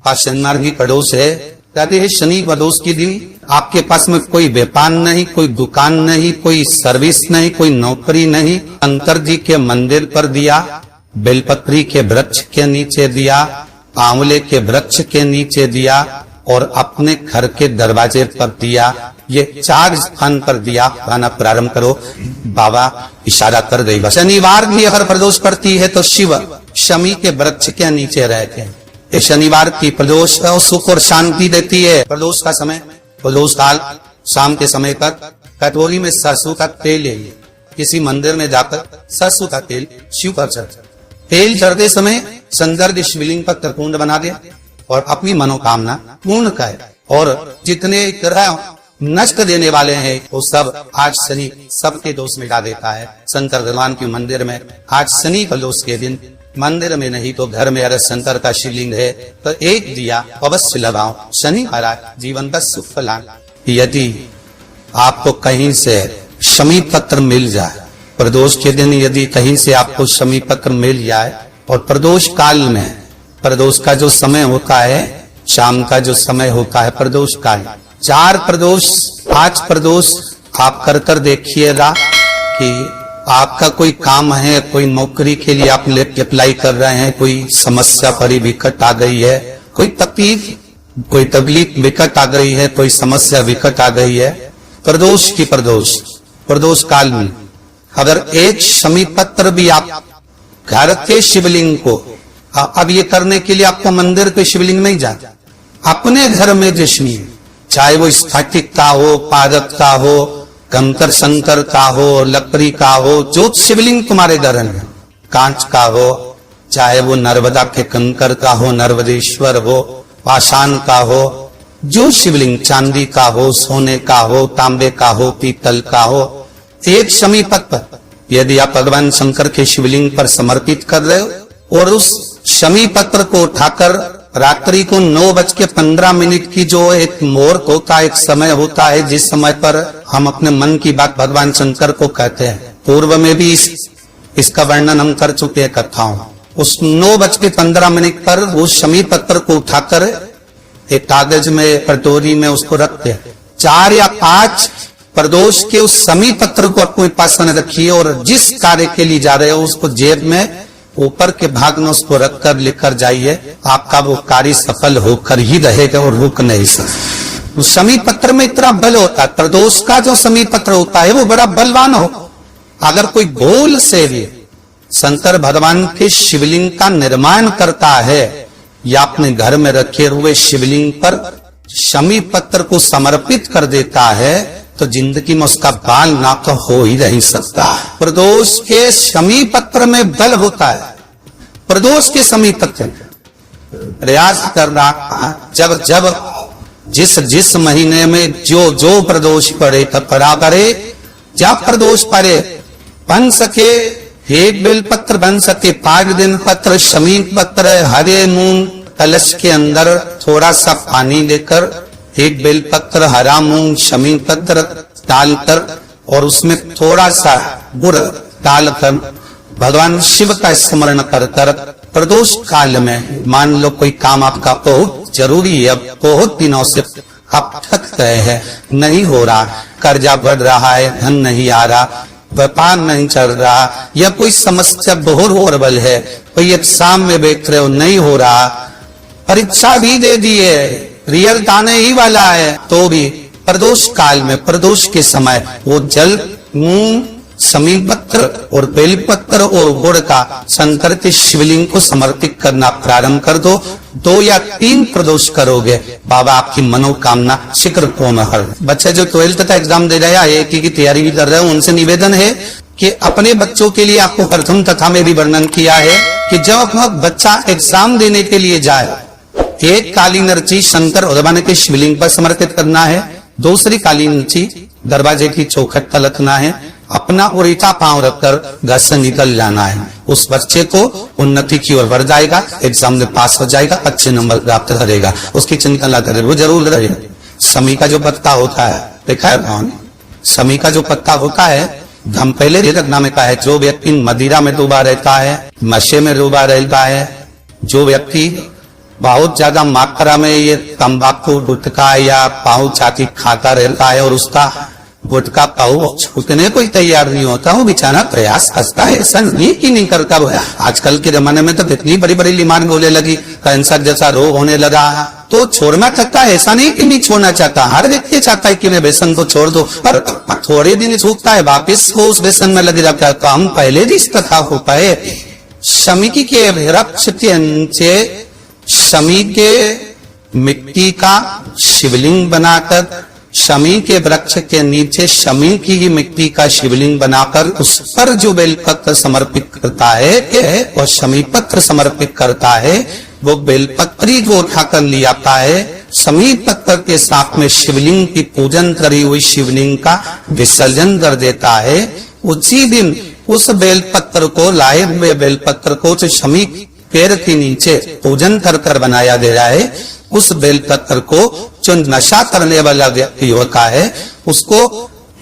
आज शनिवार की प्रदोष है, कहते हैं शनि प्रदोष के दिन आपके पास में कोई व्यापार नहीं, कोई दुकान नहीं, कोई सर्विस नहीं, कोई नौकरी नहीं। शंकर जी के मंदिर पर दिया, बेलपत्री के वृक्ष के नीचे दिया, आंवले के वृक्ष के नीचे दिया और अपने घर के दरवाजे पर दिया। ये 4 स्थान पर दिया खाना प्रारंभ करो। बाबा इशारा कर गई। शनिवार भी अगर प्रदोष पड़ती है तो शिव शमी के वृक्ष के नीचे रहते हैं। ये शनिवार की प्रदोष सुख और शांति देती है। प्रदोष का समय, प्रदोष काल शाम के समय पर कटोरी में सरसों का तेल ले, किसी मंदिर में जाकर सरसों का तेल शिव पर चढ़ा। तेल चढ़ते समय संदर्भ शिवलिंग पर त्रिकुंड बना दे और अपनी मनोकामना पूर्ण करे। और जितने ग्रह नष्ट देने वाले हैं वो सब आज शनि सबके दोष मिटा देता है। शंकर भगवान के मंदिर में आज शनि प्रदोष के दिन मंदिर में नहीं तो घर में अगर शंकर का शिवलिंग है तो एक दिया अवश्य लगाओ। शनि महाराज जीवन का सुख फलान। यदि आपको कहीं से शमी पत्र मिल जाए, प्रदोष के दिन यदि कहीं से आपको शमी पत्र मिल जाए और प्रदोष काल में, प्रदोष का जो समय होता है शाम का जो समय होता है प्रदोष काल, 4 प्रदोष 5 प्रदोष आप कर कर देखिएगा कि आपका कोई काम है, कोई नौकरी के लिए आप अप्लाई कर रहे हैं, कोई समस्या बड़ी विकट आ गई है, कोई तकलीफ विकट आ गई है, कोई समस्या विकट आ गई है, प्रदोष की प्रदोष काल में अगर एक शमी पत्र भी आप घर के शिवलिंग को, अब ये करने के लिए आपको मंदिर के शिवलिंग नहीं जाना, अपने घर में जो शिवलिंग, चाहे वो स्फटिक का हो, पारक का हो, कंकर शंकर का हो, लकड़ी का हो, जो शिवलिंग तुम्हारे घर में, कांच का हो, चाहे वो नर्मदा के कंकर का हो, नर्मदेश्वर हो, पाषाण का हो, जो शिवलिंग चांदी का हो, सोने का हो, तांबे का हो, पीतल का हो, एक शमी पत्र यदि आप भगवान शंकर के शिवलिंग पर समर्पित कर रहे हो और उस शमी पत्र को उठाकर रात्रि को 9:15 की जो एक मुहूर्त होता है, एक समय होता है जिस समय पर हम अपने मन की बात भगवान शंकर को कहते हैं। पूर्व में भी इसका वर्णन हम कर चुके हैं कथाओं। उस 9:15 पर वो शमी पत्र को उठाकर एक कागज में, कटोरी में उसको रखते हैं। 4 या 5 प्रदोष के उस शमी पत्र को अपने पास में रखिए और जिस कार्य के लिए जा रहे हो उसको जेब में ऊपर के भाग में उसको रखकर लेकर जाइए। आपका वो कार्य सफल होकर ही रहेगा और रुक नहीं सकता। शमी पत्र में इतना बल होता है। प्रदोष का जो शमी पत्र होता है वो बड़ा बलवान हो। अगर कोई भूल से भी शंकर भगवान के शिवलिंग का निर्माण करता है या अपने घर में रखे हुए शिवलिंग पर शमी पत्र को समर्पित कर देता है तो जिंदगी में उसका बाल नाक हो ही नहीं सकता। प्रदोष के शमी पत्र में बल होता है। प्रदोष के शमी पत्र प्रयास करना, जब जिस महीने में जो प्रदोष पड़े तब पड़ा करे, जब प्रदोष पड़े बन सके 1 बेल पत्र, बन सके 5 दिन पत्र, शमी पत्र, हरे मूंग कलश के अंदर थोड़ा सा पानी लेकर 1 बेल पत्र, हरा मूंग, शमी पत्र डालकर और उसमें थोड़ा सा गुड़ डालकर भगवान शिव का स्मरण कर कर प्रदोष काल में, मान लो कोई काम आपका बहुत जरूरी है, अब बहुत दिनों से आप थक गए हैं, नहीं हो रहा, कर्जा बढ़ रहा है, धन नहीं आ रहा, व्यापार नहीं चल रहा, या कोई समस्या बहुत होरबल है, कोई एग्जाम में बैठ रहे हो नहीं हो रहा, परीक्षा भी दे दी है, रिजल्ट आने ही वाला है, तो भी प्रदोष काल में, प्रदोष के समय वो जल, मूंग, शमी पत्र और बेलपत्र और गुड़ का शंकर के शिवलिंग को समर्पित करना प्रारंभ कर दो। 2 या 3 प्रदोष करोगे, बाबा आपकी मनोकामना शीघ्र पूर्ण हो। बच्चे जो 12th का एग्जाम दे रहे हैं, IIT की तैयारी भी कर रहे हैं, उनसे निवेदन है कि अपने बच्चों के लिए आपको प्रथम कथा में भी वर्णन किया है कि जब बच्चा एग्जाम देने के लिए जाए, एक काली नर्ची शंकर भगवान के शिवलिंग पर समर्पित करना है, दूसरी काली नर्ची दरवाजे की चौखट पर रखना है, अपना उल्टा पांव रखकर घर से निकल जाना है। उस बच्चे को उन्नति की ओर बढ़ जाएगा, एग्जाम में पास हो जाएगा, अच्छे नंबर प्राप्त करेगा, उसकी चिंता न करे, वो जरूर रहेगा। शमी का जो पत्ता होता है, देखा है, शमी का जो पत्ता होता है, हम पहले रखना में कहा है, जो व्यक्ति मदिरा में डूबा रहता है, नशे में डूबा रहता है, जो व्यक्ति बहुत ज्यादा मात्रा में ये तंबाकू गुटखा या पाऊ चाटी खाता रहता है और उसका गुटखा पाऊ छूटने को ही तैयार नहीं होता, वो बेचारा प्रयास करता है, ऐसा नहीं कि नहीं करता। वो आजकल के जमाने में तो इतनी बड़ी बड़ी बीमारी बोले लगी, कैंसर जैसा रोग होने लगा, तो छोड़ना चाहता है, ऐसा नहीं कि नहीं छोड़ना चाहता। हर व्यक्ति चाहता है कि मैं व्यसन को छोड़ दो, पर थोड़े दिन छूटता है, वापिस वो उस व्यसन में लग जाता है। तो हम पहले भी इस कथा हो पाए, शमी के वृक्ष के नीचे शमी के मिट्टी का शिवलिंग बनाकर, शमी के वृक्ष के नीचे शमी की ही मिट्टी का शिवलिंग बनाकर उस पर जो बेलपत्र समर्पित करता है और शमी पत्र समर्पित करता है, वो बेलपत्री को उठाकर ले आता है, शमी पत्र के साथ में शिवलिंग की पूजन करी हुई शिवलिंग का विसर्जन कर देता है। उसी दिन उस बेलपत्र को, लाए हुए बेलपत्र को जो शमी पेड़ के नीचे पूजन कर कर बनाया गया है, उस बेलपत्र को जो नशा करने वाला व्यक्ति होता है उसको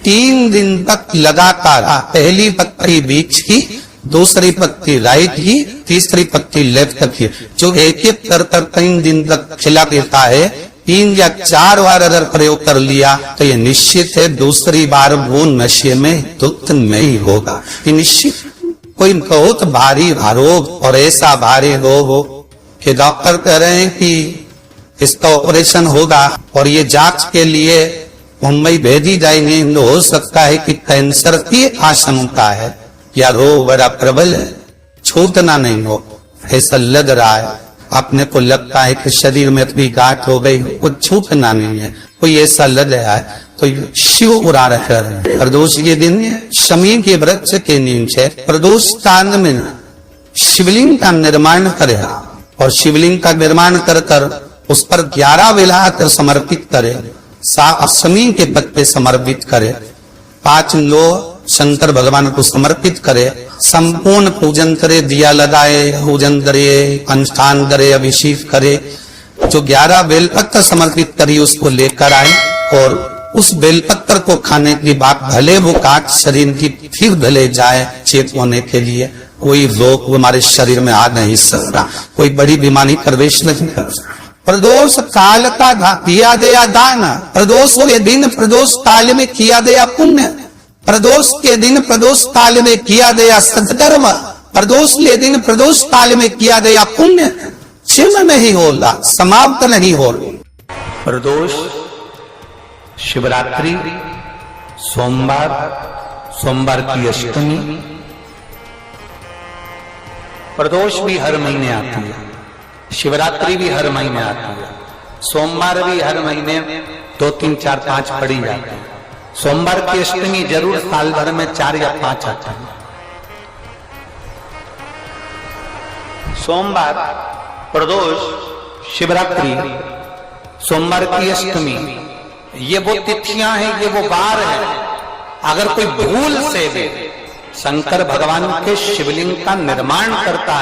3 दिन तक लगातार, पहली पत्ती बीच की, दूसरी पत्ती राइट की, तीसरी पत्ती लेफ्ट की, जो एक एक कर 3 दिन तक खिला देता है। 3 या 4 बार अगर प्रयोग कर लिया तो ये निश्चित है दूसरी बार वो नशे में धुत नहीं होगा। ये निश्चित। कोई बहुत भारी रोग और ऐसा भारी रोग हो कि डॉक्टर कह रहे हैं कि इसका ऑपरेशन होगा और ये जांच के लिए मुंबई भेजी जाएंगे, तो हो सकता है कि कैंसर की आशंका है या रोग बड़ा प्रबल है, छूटना नहीं हो, ऐसा लग रहा है। अपने को लगता है कि शरीर में इतनी गांठ हो गई, कुछ छूटना नहीं है, कोई ऐसा लग रहा है, तो शिव उड़ा रहे हैं। प्रदोष के दिन शमी के वृक्ष के नीचे प्रदोष कांड में शिवलिंग का निर्माण करे और शिवलिंग का निर्माण कर कर उस पर 11 बेलपत्र समर्पित करे, शमी के पत्ते समर्पित करे, 5 लो शंकर भगवान को समर्पित करे, संपूर्ण पूजन करे, दिया लगाए, पूजन करे, अनुष्ठान करे, अभिषेक करे। जो 11 बेलपत्र समर्पित करी उसको लेकर आए और उस बेलपत्र को खाने की बात, भले वो काट शरीर की फिर भले जाए चेत होने के लिए, कोई रोग हमारे शरीर में आ नहीं सकता, कोई बड़ी बीमारी प्रवेश नहीं कर सकता। प्रदोष काल का किया गया दान, प्रदोष के दिन प्रदोष काल में किया गया पुण्य, प्रदोष के दिन प्रदोष काल में किया गया सत्कर्म, प्रदोष के दिन प्रदोष काल में किया गया पुण्य क्षीण नहीं होला, समाप्त नहीं हो। प्रदोष शिवरात्रि, सोमवार, सोमवार की अष्टमी। प्रदोष भी हर महीने आती है, शिवरात्रि भी हर महीने आती है, सोमवार भी हर महीने 2, 3, 4, 5 पड़ी जाती है। सोमवार की अष्टमी जरूर साल भर में 4 या 5 आता है। सोमवार, प्रदोष, शिवरात्रि, सोमवार की अष्टमी, ये वो तिथियां हैं, ये वो वार है। अगर कोई भूल से भी शंकर भगवान के शिवलिंग का निर्माण करता